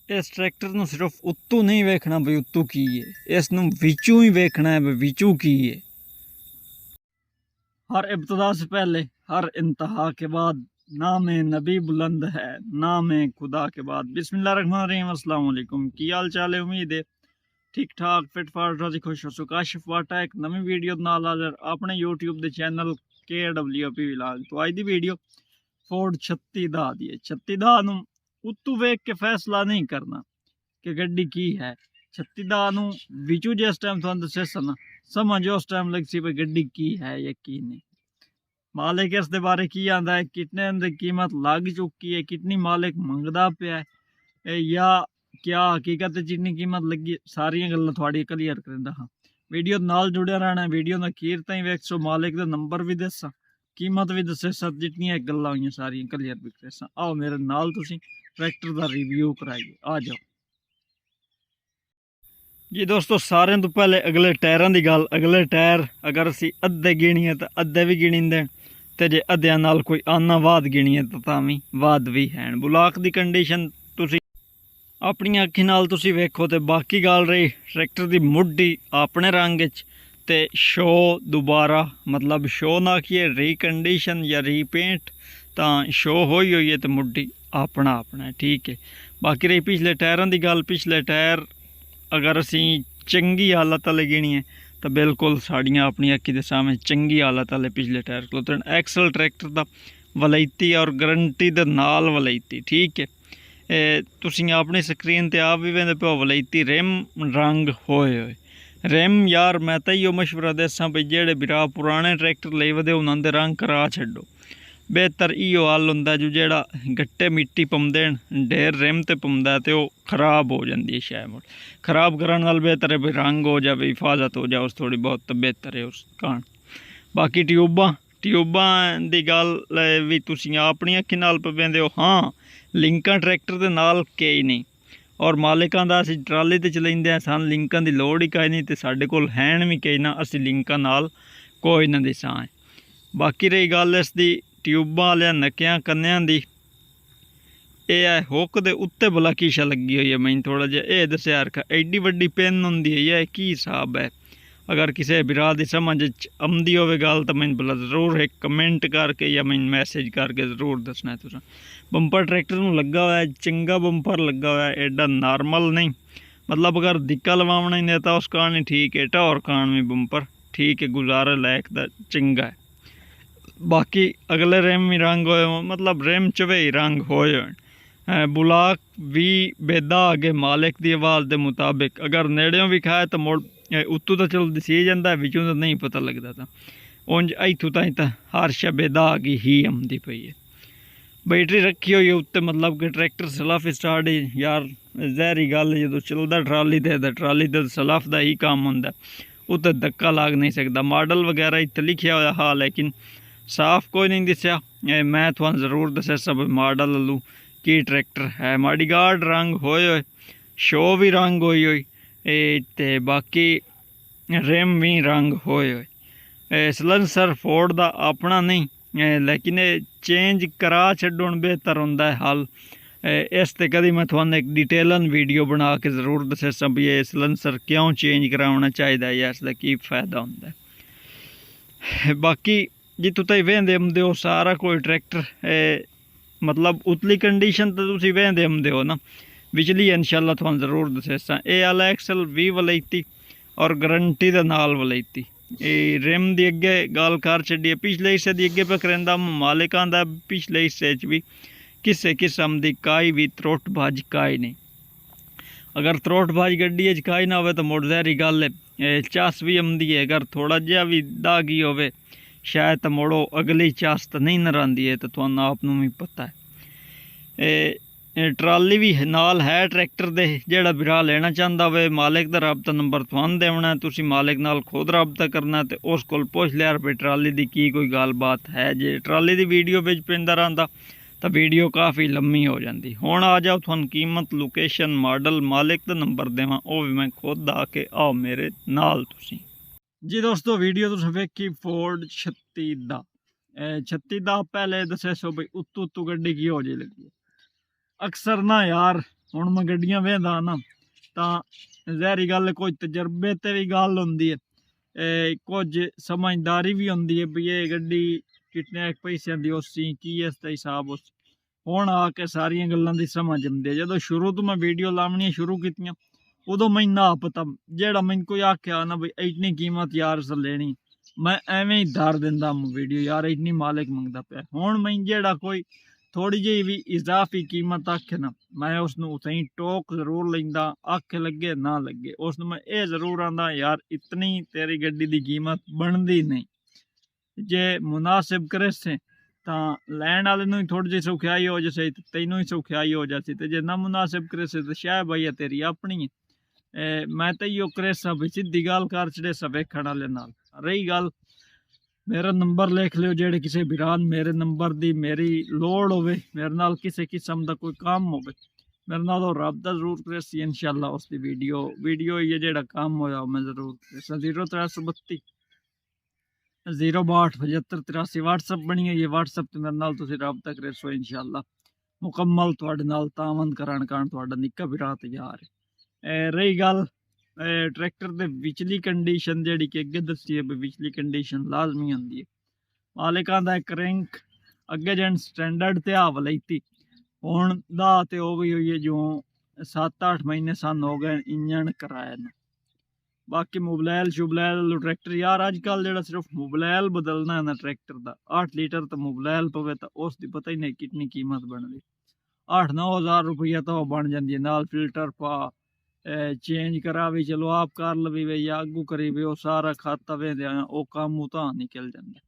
इस ट्रैक्टर ਨੂੰ सिर्फ उत्तों नहीं वेखना भी उत्तों की है, इस विचों ही वेखना है भी विचों की है। हर इब्तदा से पहले हर इंतहा के बाद नाम नबी बुलंद है, नाम खुदा के बाद। बिस्मिल्लाहिर्रहमानिर्रहीम। अस्सलाम वालेकुम। की हाल चाल है? उम्मीद है ठीक ठाक फिट फाट राजी खुश हो। काशिफ वाटा एक नवी वीडियो नाल हाज़र अपने यूट्यूब के चैनल KWP व्लॉग। तो आज की वीडियो फोर्ड 36 दा दी है। 36 दा नूं उत्तों वेख के फैसला नहीं करना कि गड्डी की है। 36 दा नूं विचू जिस टाइम तुहानू दस्सिया ना समझ उस टाइम लग सी गड्डी की है या की नहीं। मालिक इस दे बारे की आंदा है, कितने दी कीमत लग चुकी है, कितनी मालिक मंगदा पिया है या क्या हकीकत जितनी कीमत लगी, सारियां गल्लां थोड़ी क्लियर करिंदा हाँ। वीडियो नाल जुड़िया रहना, वीडियो का अखीर ताईं वेख सो। मालिक दा नंबर भी दस्सां, कीमत भी दस्से, सब जितनियां गल्लां होईयां सारियां क्लियर भी करेसां। आओ मेरे नाल तुसीं ट्रैक्टर का रिव्यू कराइए, आ जाओ जी दोस्तों। सारे तो पहले अगले टायरों की गल। अगले टायर अगर असी अद्धे गिणीए तो अद्धे भी गिणींदे, तो जे अद्धियां नाल कोई आना वाद गिणीए तो तां वाद भी हैं। बुलाक की कंडीशन तुसी अपनी अखी नाल तुसी वेखो। तो बाकी गल रही ट्रैक्टर की मुड्डी अपने रंग ते शो दोबारा, मतलब शो ना आखिए रीकंडीशन या रीपेंट, तो शो होई है तो मुड्डी अपना अपना है, ठीक है। बाकी रही पिछले टायरों की गल। पिछले टायर अगर असी चंगी हालत वाले गिणीए तो बिल्कुल साड़ियाँ अपनी अखी के सामने चंगी हालत वाले पिछले टायर खलोते हैं। एक्सल ट्रैक्टर का वलैती और गारंटी दे नाल वलैती, ठीक है। तुसीं अपनी स्क्रीन ते आप भी वेंदे पे वलैती रिम रंग होए होए रिम। यार मैं तो इहो मशवरा देसां भी जेड़े बिरा पुराने ट्रैक्टर ले वधे उन्हां दे रंग करा छड्डो। बेहतर इहो हल हुंदा जो जेड़ा गट्टे मिट्टी पौंदे ढेर रिम ते पौंदा है तो खराब हो जाती है शै। मुड़ खराब करने नाल बेहतर है भी रंग हो जाए, हिफाजत हो जाए उस थोड़ी बहुत, तो बेहतर है उस कारण। बाकी ट्यूबां की गल भी तुसीं अपनी अखी नाल पवेंदे हो। हाँ, लिंकां ट्रैक्टर दे नाल कई नहीं, और मालिकां दा असीं ट्राली ते चलाइंदे आ, सानूं लिंकां दी लोड़ ही काई नहीं, ते साडे कोल हैन भी कई ना, असीं लिंकां नाल कोई ना दिसां है। बाकी रही गल इसदी ट्यूबां वाले नक्कियां कन्नियां दी, यह है हुक दे उत्ते भला कीशा लगी हुई है। मैं थोड़ा जिहा यह दस्सिया रखा, एड्डी वड्डी पिन हुंदी है, यह की हिसाब है। अगर किसी बिरा की समझ आंदी होवे गल तो मैं भला जरूर एक कमेंट करके या मैं मैसेज करके जरूर दसना है तुसां। बंपर ट्रैक्टर नूं लगा हुआ है, चंगा बंपर लगा हुआ है, एडा नॉर्मल नहीं। मतलब अगर दिक्का लवावना ही नहीं तो उस कारण ठीक है, टॉर कारण में बंपर ठीक है, गुजारे लायक दा चंगा है। बाकी अगले रिम ही रंग होए, मतलब रिम चवे ही रंग होए। बुलाक भी बेदा आगे मालिक की आवाज़ के मुताबिक अगर नेड़ियों भी खाए तो मुड़ उत्तों तो चलो दसी जाता है, विचों तो नहीं पता लगता। था उंज इतों ताई तो हर शा बेदा आगी ही आती पई है। बैटरी रखी हुई है उत्ते, मतलब कि ट्रैक्टर सलफ स्टार्ट है। यार जहरी गल जो चलता ट्राली तो सलफ का ही काम होंगे, उत्ते धक्का लाग नहीं सकता। मॉडल वगैरह इतने लिखा हुआ हाँ, लेकिन साफ कोई नहीं दस्या। मैं तुहानू जरूर दस्या सब मॉडल लू की ट्रैक्टर है। माड़ी गार्ड रंग होए, शो भी रंग होई हुई, ते बाकी रिम भी रंग होए। सलेंसर फोर्ड दा अपना नहीं, लेकिन चेंज करा छड्डण बेहतर होंदा है हल। इस ते कदी मैं तुहानू एक डिटेलन वीडियो बना के जरूर दस्सां भी ये सलेंसर क्यों चेंज कराना चाहिए या इसका की फायदा होंदा है। बाकी जितों ताईं वेंदे आंदे हो सारा कोई ट्रैक्टर मतलब उतली कंडीशन तो तुसीं वेंदे आंदे हो ना, विचली इंशाल्लाह तुहानू जरूर दस्सां। ये आला एक्सल भी वलैती और गारंटी दे नाल वलैती। रिम दी अगे गल कर छड्डी, पिछले हिस्से दी अगे पे करिंदा मालिकां दा पिछले हिस्से च भी किसे किस्म दी काई भी त्रुट भज काई नहीं। अगर त्रुट भज गड्डी च काई ना होवे तो मुड़ जहरी गल है, चस भी आंदी है। अगर थोड़ा जिहा भी दागी होवे शायद तो मुड़ो अगली चस तो नहीं नरांदी है, तो तुहानू आप भी पता है। ट्राली भी नाल है ट्रैक्टर दे, जेड़ा बिरा लेना चाहता होवे मालिक दा रबता नंबर तुहानू देना, तुसीं मालिक नाल खुद रबता करना ते उस कोल पुछ लिया रुपये ट्राली दी की कोई गलबात है। जे ट्राली दी वीडियो विच पैंदा रहिंदा तो वीडियो काफ़ी लम्मी हो जाती। हुण आ जाओ तुहानू कीमत, लोकेशन, मॉडल, मालिक दा नंबर देवां, वो भी मैं खुद आके आओ मेरे नाल तुसीं। जी दोस्तों, वीडियो तुसीं वेखी फोर्ड 36 दा। 36 दा पहले दस्से सो बई उत्तू उत्तू गड्डी की हो जी लगी। अक्सर ना यार ਹੁਣ ਮੈਂ ਗੱਡੀਆਂ ਵੇਖਦਾ ਨਾ ਤਾਂ ਜ਼ਹਿਰੀ ਗੱਲ ਕੁਝ ਤਜਰਬੇ ਤੇ ਵੀ ਗੱਲ ਹੁੰਦੀ ਹੈ, ਕੁਝ ਸਮਝਦਾਰੀ ਵੀ ਹੁੰਦੀ ਹੈ ਵੀ ਇਹ ਗੱਡੀ ਕਿੰਨੇ ਪੈਸਿਆਂ ਦੀ ਉਸੀ ਕੀ ਇਸ ਦਾ ਹਿਸਾਬ ਉਸ ਹੁਣ ਆ ਕੇ ਸਾਰੀਆਂ ਗੱਲਾਂ ਦੀ ਸਮਝ ਆਉਂਦੀ ਹੈ। ਜਦੋਂ ਸ਼ੁਰੂ ਤੋਂ ਮੈਂ ਵੀਡੀਓ ਲਾਉਣੀਆਂ ਸ਼ੁਰੂ ਕੀਤੀਆਂ ਉਦੋਂ ਮੈਨੂੰ ਨਾ ਪਤਾ, ਜਿਹੜਾ ਮੈਨੂੰ ਕੋਈ ਆਖਿਆ ਨਾ ਬਈ ਇੰਨੀ ਕੀਮਤ ਯਾਰ ਅਸਾਂ ਲੈਣੀ, ਮੈਂ ਐਵੇਂ ਹੀ ਧਰ ਦਿੰਦਾ ਵੀਡੀਓ ਯਾਰ ਇੰਨੀ ਮਾਲਿਕ ਮੰਗਦਾ ਪਿਆ। ਹੁਣ ਮੈਂ ਜਿਹੜਾ ਕੋਈ ਥੋੜੀ ਜਿਹੀ ਵੀ ਇਜ਼ਾਫੀ ਕੀਮਤ ਆਖੇ ਨਾ ਮੈਂ ਉਸ ਨੂੰ ਉਥੇ ਟੋਕ ਜ਼ਰੂਰ ਲੈਂਦਾ, ਆਖੇ ਲੱਗੇ ਨਾ ਲੱਗੇ ਉਸ ਨੂੰ ਮੈਂ ਇਹ ਜ਼ਰੂਰ ਆਂਦਾ ਯਾਰ ਇਤਨੀ ਤੇਰੀ ਗੱਡੀ ਦੀ ਕੀਮਤ ਬਣਦੀ ਨਹੀਂ। ਜੇ ਮੁਨਾਸਿਬ ਕਰੇ ਸੇ ਤਾਂ ਲੈਣ ਵਾਲੇ ਨੂੰ ਥੋੜੀ ਜਿਹੀ ਸੌਖਿਆਈ ਹੋ ਜਾਏ, ਤੈਨੂੰ ਹੀ ਸੌਖਿਆਈ ਹੋ ਜਾਤੀ, ਤੇ ਜੇ ਨਾ ਮੁਨਾਸਿਬ ਕਰੇ ਸੇ ਤਾਂ ਸ਼ਾਇਦ ਭਈਆ ਤੇਰੀ ਆਪਣੀ ਹੈ। ਮੈਂ ਤਾਂ ਇਹੋ ਕਰੇ ਵੀ ਸਿੱਧੀ ਗੱਲ ਕਰ ਛੜੇ ਸਭ ਵੇਖਣ ਵਾਲੇ ਨਾਲ। ਰਹੀ ਗੱਲ मेरा नंबर लिख लियो, जेड़े किसी बिरान मेरे नंबर दी मेरी लोड़ होवे, मेरे नाल किसी किस्म दा कोई काम होवे मेरे नाल राबता जरूर करेसी इंशाअल्लाह। उसकी वीडियो ये जेड़ा काम होया मैं जरूर करेसा। 0332 062 75 83 व्हाट्सअप बनी हुई है, व्हाट्सअप ते मेरे नाल तुसीं राबता करेसो इंशाअल्लाह। मुकम्मल तुहाडे नाल तावन करन कारण तुहाडा निक्का भरा तैयार है। रही गल ट्रैक्टर दे विचली कंडीशन जेड़ी कि अगे दसी है विचली कंडीशन लाजमी होंदी है। मालिकां दा एक रैंक अगे जन स्टैंडर्ड ते आ वलैती हुण दा ते हो गई हुई है, जो 7-8 महीने सन हो गए इंजन कराए न। बाकी मोबलैल शुबलैल ट्रैक्टर यार अजकल जेड़ा सिर्फ मोबलैल बदलना है ना ट्रैक्टर दा 8 लीटर तो मोबलैल पवे तो उसकी पता ही नहीं कितनी कीमत बनदी। 8-9 हज़ार रुपया तो बन जाती है, नाल फिल्टर पा चेंज करा भी चलो आप कर लवी वे या अगू करी वे सारा खाता वे वो काम उता निकल जाता।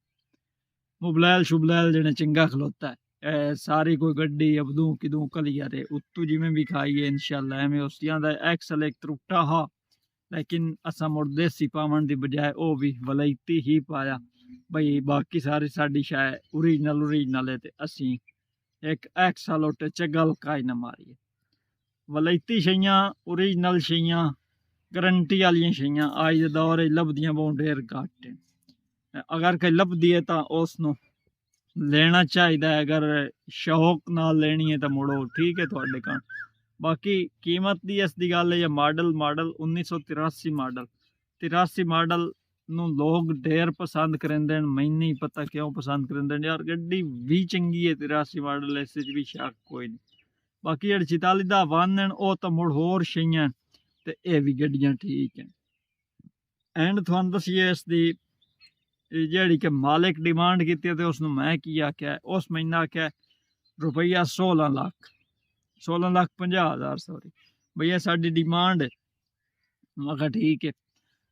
मोबलैल शुबलैल जिन्हें चंगा खलोता है सारी कोई गड्डी अबदू किदू कलिया रे उत्तू जिमें भी खाइए इंशाल्लाह एवं उसियां दा एक्सल एक त्रुटा हा, लेकिन असा मुड़ देसी पावन की बजाय वो भी वलैती ही पाया बई बाकी सारी साड़ी शाय ओरिजिनल है ते असी एक एक्सल उटे चगल काई न मारिए। वलैती शइयां ओरिजिनल शइयां गारंटी वाली शइयां अज दे दौर लभदियां बहुत ढेर घट है। अगर कोई लभदी है तो उसनों लेना चाहिए, अगर शौक नाल लेनी है तो मुड़ो ठीक है थोड़े कान। बाकी कीमत की इसकी गल है या मॉडल 1983 मॉडल नूं लोग ढेर पसंद करेंदे, मैनूं नहीं पता क्यों पसंद करेंदे यार। गड्डी भी चंगी है 83 मॉडल, इस भी शक कोई नहीं। बाकी जेह्ड़े 44 दा वन वो तो मुड़ होर शइयां ते एह भी गड्डियां ठीक हैं। एंड तुहानूं दस्सिए इसदी जेह्ड़ी कि मालिक डिमांड की ते उसनूं मैं की आख्या, उस महीने आख्या रुपया 16 लाख 50,000 सॉरी भैया साडी डिमांड है। मैं कहा ठीक है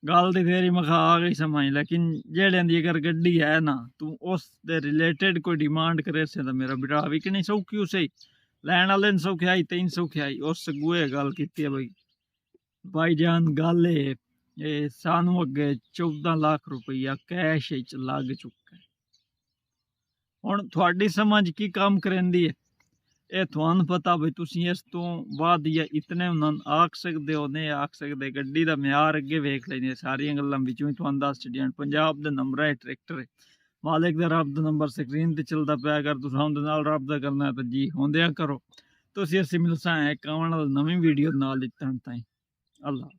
गल तो फेरी मैं आ गई समझ, लेकिन जेड़े दी अगर गड्डी है ना तू उस दे रिलेटेड कोई डिमांड करे से तो मेरा बिरा भी कि नहीं सौखी उसे लैन वाले ने सौखियाई 300 खियाई उस गुए गल की भाई जान गल ये सानू अगे 14 लाख रुपया कैश लग चुका है। हुण तुहाडी समझ की काम करेंदी है ये तुहानू पता भाई तुसीं इस तो बाद या इतने उन्होंने आख सकते हो नहीं आख सकते। गड्डी का म्यार अगे वेख लेंगे सारिया गल्लां विचों ही तुहानू दस छड्डियां। पंजाब दे नंबर है ट्रैक्टर है, मालिक का रब का नंबर स्क्रीन पर चलता पाया। अगर तुसीं उहदे नाल रब्ता करना है तो जी होंदिया करो। तुसीं असीं मिलसां एक आउण वाली नवीं वीडियो नाल लिखण ताईं। अल्लाह।